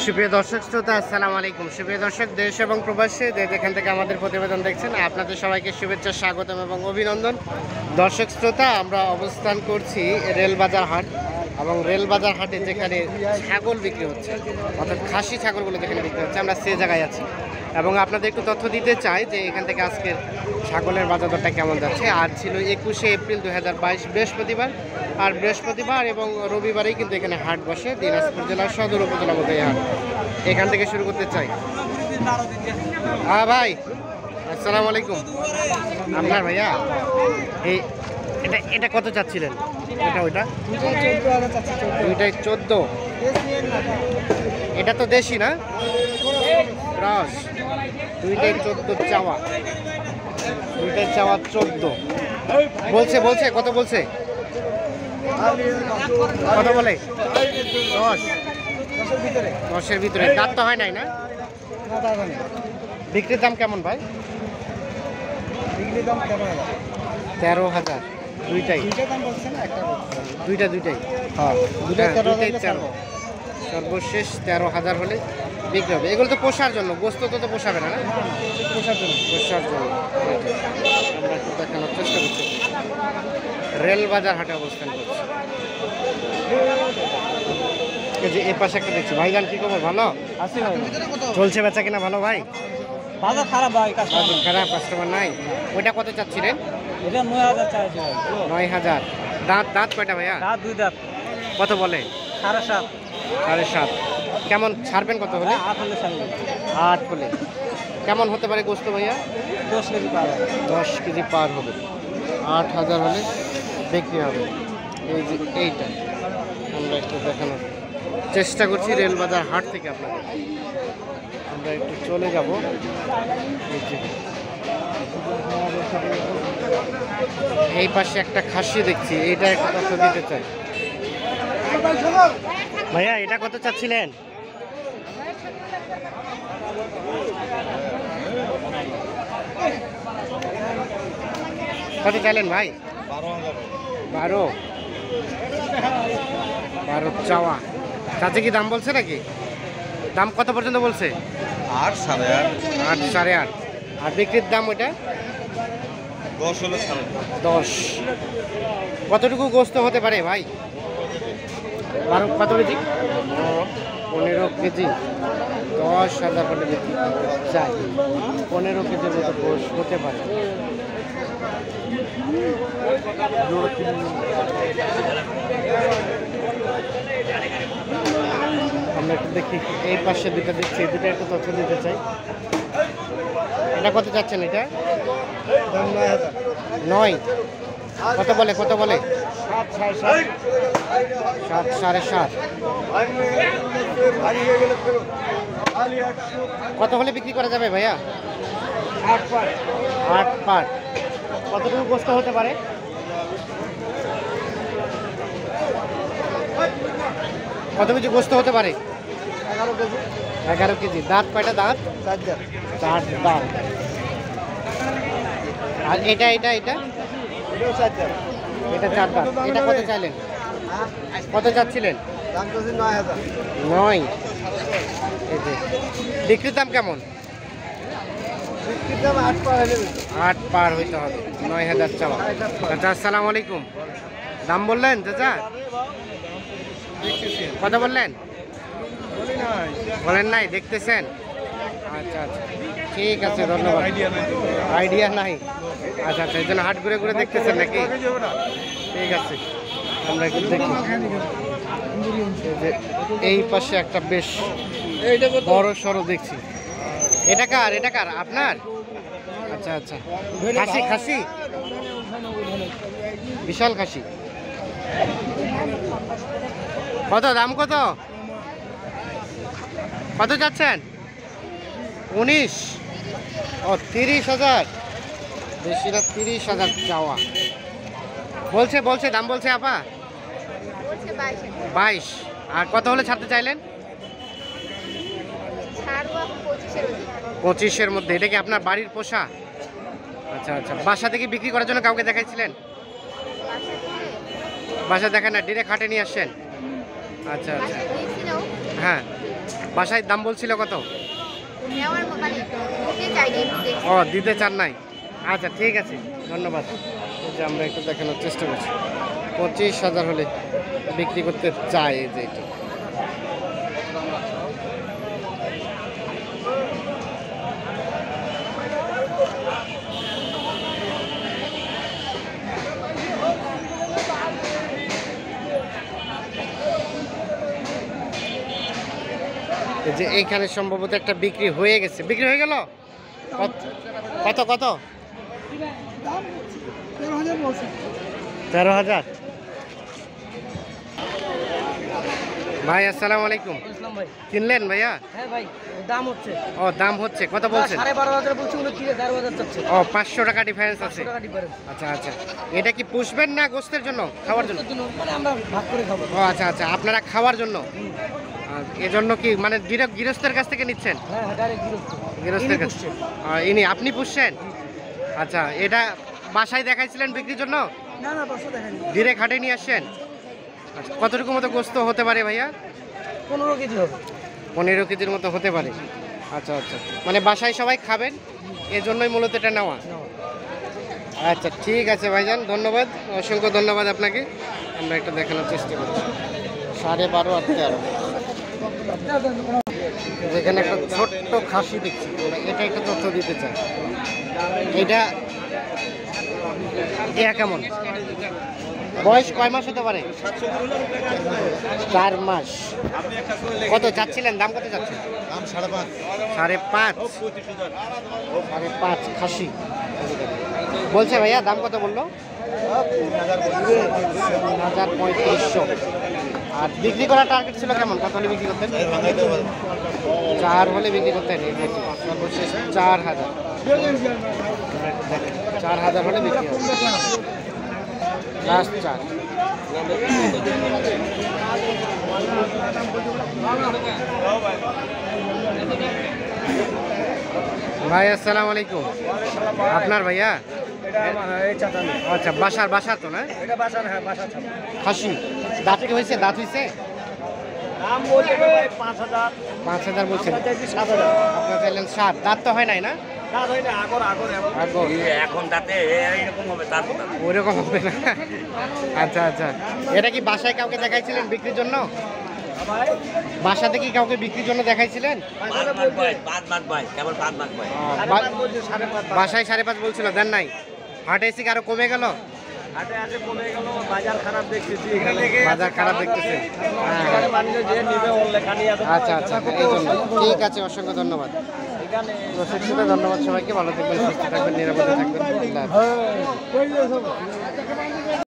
সুপ্রিয় দর্শক শ্রোতা, আসসালামু আলাইকুম। সুপ্রিয় দর্শক, দেশ এবং প্রবাসী যেখান থেকে আমাদের প্রতিবেদন দেখছেন, আপনাদের সবাইকে শুভেচ্ছা, স্বাগতম এবং অভিনন্দন। দর্শক শ্রোতা, আমরা অবস্থান করছি রেলবাজার হাট, এবং রেলবাজার হাটে যেখানে ছাগল বিক্রি হচ্ছে, অর্থাৎ খাসি ছাগলগুলো যেখানে বিক্রি হচ্ছে, আমরা সে জায়গায় আছি এবং আপনাদের একটু তথ্য দিতে চাই যে এখান থেকে আজকের ছাগলের বাজার দরটা কেমন যাচ্ছে। আজ ছিল 21শে এপ্রিল 2022 বৃহস্পতিবার, আর বৃহস্পতিবার এবং রবিবারেই কিন্তু এখানে হাট বসে। দিনাজপুর জেলার সদর উপজেলা মধ্যে এই হাট। এখান থেকে শুরু করতে চাই। হ্যাঁ ভাই, আসসালামু আলাইকুম। আপনার ভাইয়া এই এটা কত চাচ্ছিলেন? ওইটা দুইটাই 14। এটা তো দেশি না, ক্রস। দুইটাই 14 চাওয়া, দুইটাই চাওয়া 14 বলছে। কত বলছে? কত বলে? 10-10-এর ভিতরে। দাঁত তো হয় নাই না? বিক্রির দাম কেমন ভাই? বিক্রির দাম 13,000 দুইটাই। দুইটাই হ্যাঁ, দুইটাই 13,000। সর্বশেষ 13,000 হলে বিক্রি হবে। এগুলো তো পোষার জন্য, গোস্ত তো পোষাবে না, পোষার জন্য। আমরা একটু দেখানোর চেষ্টা করছি। রেলবাজার হাটে অবস্থান করছি। এই যে এ পাশে একটা দেখছি। ভাইজান, কি খবর? ভালো আছি ভাই। চলছে বেচা কিনা? ভালো ভাই? বাজার খারাপ ভাই, খারাপ, কাস্টমার নাই। ওইটা কত চাচ্ছিলেন? এটা 9,000 চাইছি ভাই। 9,000। দাঁত কয়টা ভাইয়া? দাঁত 2 দাঁত। কত বলে? 7.5। 7.5। কেমন ছাড়বেন কত হলে? 8 হলে ছাড়বে। 8 হলে। কেমন হতে পারে গোস্ত ভাইয়া? 10 কেজি পাবে। 10 কেজি পার হবে। 8,000 হলে বিক্রি হবে। এই যে এইটা আমরা একটু দেখানোর চেষ্টা করছি রেলবাজার হাট থেকে আপনাদের। আমরা একটু চলে যাব। এই পাশে একটা খাসি দেখছি, এইটা একটা তথ্য দিতে চাই। ভাইয়া, এটা কত চাচ্ছিলেন? কত চাইলেন ভাই? 12 চাওয়া। চাচে কি দাম বলছে নাকি? দাম কত পর্যন্ত বলছে? 8, 8.5। 8, 8.5। আর বিক্রির দাম ওইটা 10 হলে ছাড়বে। 10। কতটুকু গোস্ত হতে পারে ভাই? 12 কত কেজি? 15 কেজি। 10,000 হলে বিক্রি চাই। 15 কেজির মতো গোস্ত হতে পারে। আমরা একটু দেখি। এই পাশে দুটো দেখছি, দুটো একটু তথ্য দিতে চাই। এটা কত যাচ্ছেন? এটা 9। কত বলে? 7.5। 7, 7.5। কত হলে বিক্রি করা যাবে ভাইয়া? 8 পার। 8 পার। কতটুকু গোস্ত হতে পারে? কত কেজি গোস্ত হতে পারে? 11 কেজি। 11 কেজি। দাঁত কয়টা? দাঁত 4 দাঁত। 4 দাঁত। আর এটা এটাও 4 দাঁত। এটা 4 দাঁত। এটা কত চাইলেন? কত চাচ্ছিলেন? দাম তো 9,000। 9। এই যে বিক্রির দাম কেমন? বিক্রির দাম 8 পার হলে 8 পার হইতে হবে। 9,000 চাওয়া। চাচা, আসসালামু আলাইকুম। দাম বললেন চাচা? কত বললেন? বলেন নাই, দেখতেছেন? আচ্ছা, ঠিক আছে, ধন্যবাদ। আইডিয়া নাই। আচ্ছা, এই জন্য হাট ঘুরে ঘুরে দেখতেছেন নাকি? ঠিক আছে, আমরা একটু দেখি। এই পাশে একটা বেশ বড় সড়ো দেখছি। এটা কার? আপনার? আচ্ছা। খাসি বিশাল খাসি। কত দাম? কত যাচ্ছেন? 19। ও, 30,000। বেশিরা 30,000 চাওয়া বলছে। দাম বলছে আপা 22। আর কত হলে ছাড়তে চাইলেন? 25-এর মধ্যে। এটা কি আপনার বাড়ির পোষা? আচ্ছা। বাসা থেকে বিক্রি করার জন্য কাউকে দেখাইছিলেন? বাসা দেখেন না, ডিরেক্ট হাটে নিয়ে আসছেন? আচ্ছা। হ্যাঁ, বাসায় দাম বলছিল কত? নেওয়ার মানে দিতে চাইনি একটু ও দিতে চান নাই, আচ্ছা ঠিক আছে ধন্যবাদ। এই যে আমরা একটু দেখানোর চেষ্টা করছি, 25,000 হলে বিক্রি করতে চাই। এই যে এটা এই যে এইখানে সম্ভবত একটা বিক্রি হয়ে গেছে, বিক্রি হয়ে গেল। কত কত? 13,000। ভাই আসসালামু আলাইকুম, ভাই কিনলেন ভাইয়া? হ্যাঁ ভাই দাম হচ্ছে ও দাম হচ্ছে, কত বলছেন? 12,500 বলছি, 13,000 চাচ্ছে। ও 500 টাকা ডিফারেন্স আছে। টাকা ডিফারেন্স আচ্ছা আচ্ছা, এটা কি পুষবেন না গোস্তের জন্য, খাওয়ার জন্য? মানে আমরা ভাগ করে খাবো। ও আচ্ছা আচ্ছা, আপনারা খাওয়ার জন্য, এজন্য কি মানে গৃহস্থের কাছ থেকে নিচ্ছেন? হ্যাঁ হ্যাঁ ডাইরেক্ট গৃহস্থের কাছ থেকে। ইনি আপনি পুষছেন? আচ্ছা, এটা বাসায় দেখাইছিলেন বিক্রির জন্য? না না পাঁচশো দেখানি, ডিরেক্ট হাটে নিয়ে আসছেন? আচ্ছা, কতটুকু মতো গোস্ত হতে পারে ভাইয়া? 15 কেজি হবে। 15 কেজির মতো হতে পারে। আচ্ছা আচ্ছা, মানে বাসায় সবাই খাবেন এজন্যই মূলত এটা নেওয়া। আচ্ছা ঠিক আছে ভাইজান, ধন্যবাদ, অসংখ্য ধন্যবাদ আপনাকে। আমরা একটা দেখানোর চেষ্টা করছি, 12.5 আর 13। যেখানে একটা ছোট্ট খাসি দেখছি, আমরা এটা একটা তথ্য দিতে চাই। এটা কেমন বয়স, কয় মাস হতে পারে? 4 মাস। কত চাচ্ছিলেন, দাম কত চাচ্ছেন? দাম 5.5। 5.5। 5.5 খাসি বলছে ভাইয়া, দাম কত বললো? 3,3500। আর বিক্রি করার টার্গেট ছিল কেমন, কত হলে বিক্রি করতেন? 4 হলে বিক্রি করতেন। এই যে সর্বশেষ 4,000। 4,000 হলে বিক্রি হবে, লাস্ট 4। ভাই আসসালামু আলাইকুম, আপনার ভাইয়া? আচ্ছা, বাসার তো না? এটা বাসার, হ্যাঁ বাসার খাসি দাঁত কি হয়েছে, দাঁত হয়েছে? দাম বলছে ভাই 5,000। 5,000 বলছেন, চাইছি 7,000। আপনার চাইলেন 7। দাঁত তো হয় নাই না? দাঁত হয় না, আগর এখন তাতে এইরকম হবে, তারপর ওইরকম হবে না। আচ্ছা আচ্ছা, এটা কি বাসায় কাউকে দেখাইছিলেন বিক্রির জন্য? বাসাতে কি কাউকে বিক্রির জন্য দেখাইছিলেন? কেবল 5 ভাই। বাসায় 5.5 বলছিল, দেন নাই? হাটে এসে কি আরো কমে গেল? হাটে হাটে কমে গেল, বাজার খারাপ দেখতেছি। বাজার খারাপ দেখতেছে। এখানে মানুষ যে নিবে ওর লেখানি আছে। আচ্ছা আচ্ছা, এই জন্য। ঠিক আছে, অসংখ্য ধন্যবাদ। এখানে দর্শক শ্রোতা, ধন্যবাদ সবাইকে, ভালো থাকবেন, সুস্থ থাকবেন, নিরাপদে থাকবেন। আল্লাহ হাফেজ।